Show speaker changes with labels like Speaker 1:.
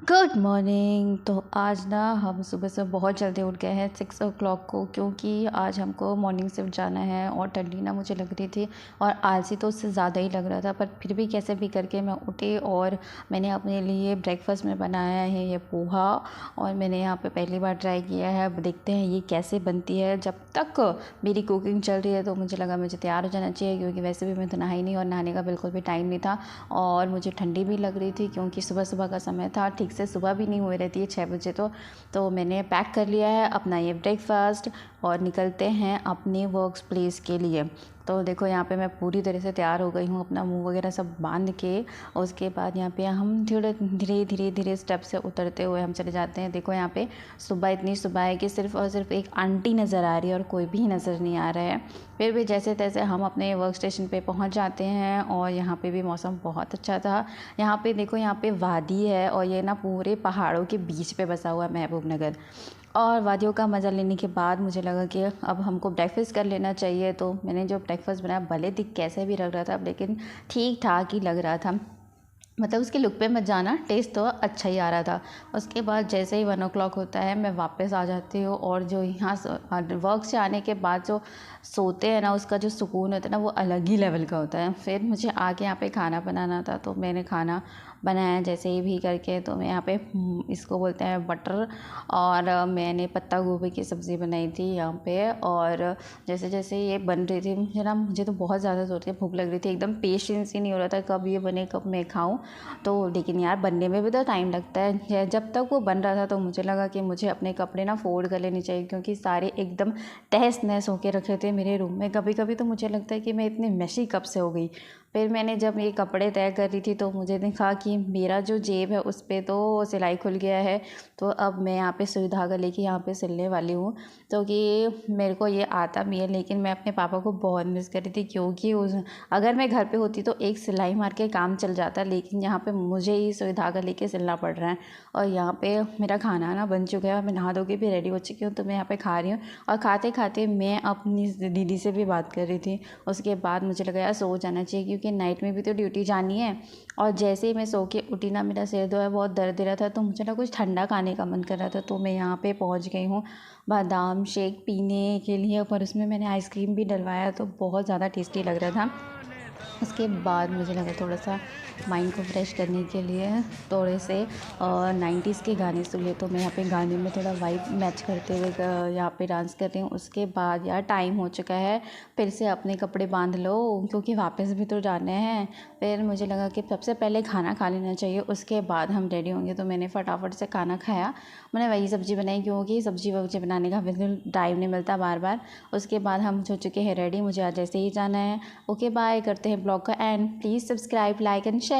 Speaker 1: Good morning. तो आज ना हम सुबह से बहुत जल्दी उठ गए हैं 6 o'clock को, क्योंकि आज हमको मॉर्निंग शिफ्ट जाना है और ठंडी ना मुझे लग रही थी और आलसी तो उससे ज़्यादा ही लग रहा था, पर फिर भी कैसे भी करके मैं उठी और मैंने अपने लिए ब्रेकफास्ट में बनाया है ये पोहा। और मैंने यहाँ पे पहली बार ट्राई किया है, अब देखते हैं ये कैसे बनती है। जब तक मेरी कुकिंग चल रही है तो मुझे लगा मुझे तैयार हो जाना चाहिए, क्योंकि वैसे भी मैं तो नहाई नहीं और नहाने का बिल्कुल भी टाइम नहीं था और मुझे ठंडी भी लग रही थी, क्योंकि सुबह सुबह का समय था, ठीक से सुबह भी नहीं हुई रहती है 6 बजे। तो मैंने पैक कर लिया है अपना ये ब्रेकफास्ट और निकलते हैं अपने वर्क प्लेस के लिए। तो देखो यहाँ पे मैं पूरी तरह से तैयार हो गई हूँ, अपना मुंह वगैरह सब बांध के। और उसके बाद यहाँ पे हम धीरे धीरे धीरे धीरे स्टेप से उतरते हुए हम चले जाते हैं। देखो यहाँ पे सुबह इतनी सुबह है कि सिर्फ और सिर्फ एक आंटी नज़र आ रही है और कोई भी नज़र नहीं आ रहा है। फिर भी जैसे तैसे हम अपने वर्क स्टेशन पे पहुँच जाते हैं और यहाँ पे भी मौसम बहुत अच्छा था। यहाँ पे देखो, यहाँ पे वादी है और ये ना पूरे पहाड़ों के बीच पे बसा हुआ है महबूब नगर। और वादियों का मज़ा लेने के बाद मुझे लगा कि अब हमको ब्रेकफास्ट कर लेना चाहिए। तो मैंने जो ब्रेकफास्ट बनाया, भले दिख कैसे भी लग रहा था लेकिन ठीक ठाक ही लग रहा था। मतलब उसके लुक पे मत जाना, टेस्ट तो अच्छा ही आ रहा था। उसके बाद जैसे ही 1 o'clock होता है मैं वापस आ जाती हूँ और जो यहाँ वर्क से आने के बाद जो सोते हैं ना, उसका जो सुकून होता है ना, वो अलग ही लेवल का होता है। फिर मुझे आके यहाँ पे खाना बनाना था, तो मैंने खाना बनाया जैसे ही भी करके। तो मैं यहाँ पे इसको बोलते हैं बटर, और मैंने पत्ता गोभी की सब्ज़ी बनाई थी यहाँ पे। और जैसे जैसे ये बन रही थी, मुझे तो बहुत ज़्यादा ज़ोर से भूख लग रही थी, एकदम पेशेंस ही नहीं हो रहा था कब ये बने कब मैं खाऊं। तो लेकिन यार बनने में भी तो टाइम लगता है। जब तक वो बन रहा था तो मुझे लगा कि मुझे अपने कपड़े ना फोल्ड कर लेने चाहिए, क्योंकि सारे एकदम तहस नहस होके रखे थे मेरे रूम में। कभी कभी तो मुझे लगता है कि मैं इतनी मैशी कब से हो गई। फिर मैंने जब ये कपड़े तय कर रही थी तो मुझे देखा कि मेरा जो जेब है उस पर तो सिलाई खुल गया है। तो अब मैं यहाँ पे सुई धागा लेके यहाँ पे सिलने वाली हूँ। तो कि मेरे को ये आता भी है, लेकिन मैं अपने पापा को बहुत मिस कर रही थी, क्योंकि अगर मैं घर पे होती तो एक सिलाई मार के काम चल जाता, लेकिन यहाँ पे मुझे ही सुई धागा लेके सिलना पड़ रहा है। और यहाँ पे मेरा खाना ना बन चुका है और मैं नहा धो के भी रेडी हो चुकी हूँ। तो मैं यहाँ पे खा रही हूँ और खाते खाते मैं अपनी दीदी से भी बात कर रही थी। उसके बाद मुझे लगा यार सो जाना चाहिए, क्योंकि नाइट में भी तो ड्यूटी जानी है। और जैसे ही मैं सो के उठी ना, मेरा सिर जो है बहुत दर्द दे रहा था, तो मुझे ना कुछ ठंडा खाने का मन कर रहा था। तो मैं यहाँ पे पहुँच गई हूँ बादाम शेक पीने के लिए, पर उसमें मैंने आइसक्रीम भी डलवाया, तो बहुत ज़्यादा टेस्टी लग रहा था। उसके बाद मुझे लगा थोड़ा सा माइंड को फ्रेश करने के लिए थोड़े से 90s के गाने सुन ले। तो मैं यहाँ पे गाने में थोड़ा वाइब मैच करते हुए यहाँ पे डांस कर रही हूँ। उसके बाद यार टाइम हो चुका है, फिर से अपने कपड़े बांध लो, क्योंकि वापस भी तो जाने हैं। फिर मुझे लगा कि सबसे पहले खाना खा लेना चाहिए, उसके बाद हम रेडी होंगे। तो मैंने फटाफट से खाना खाया। मैंने वही सब्ज़ी बनाई, क्योंकि सब्ज़ी वब्जी बनाने का बिल्कुल टाइम नहीं मिलता बार बार। उसके बाद हम हो चुके हैं रेडी, मुझे आज जैसे ही जाना है। ओके बाय, करते हैं ब्लॉग का and. Please subscribe, like and share.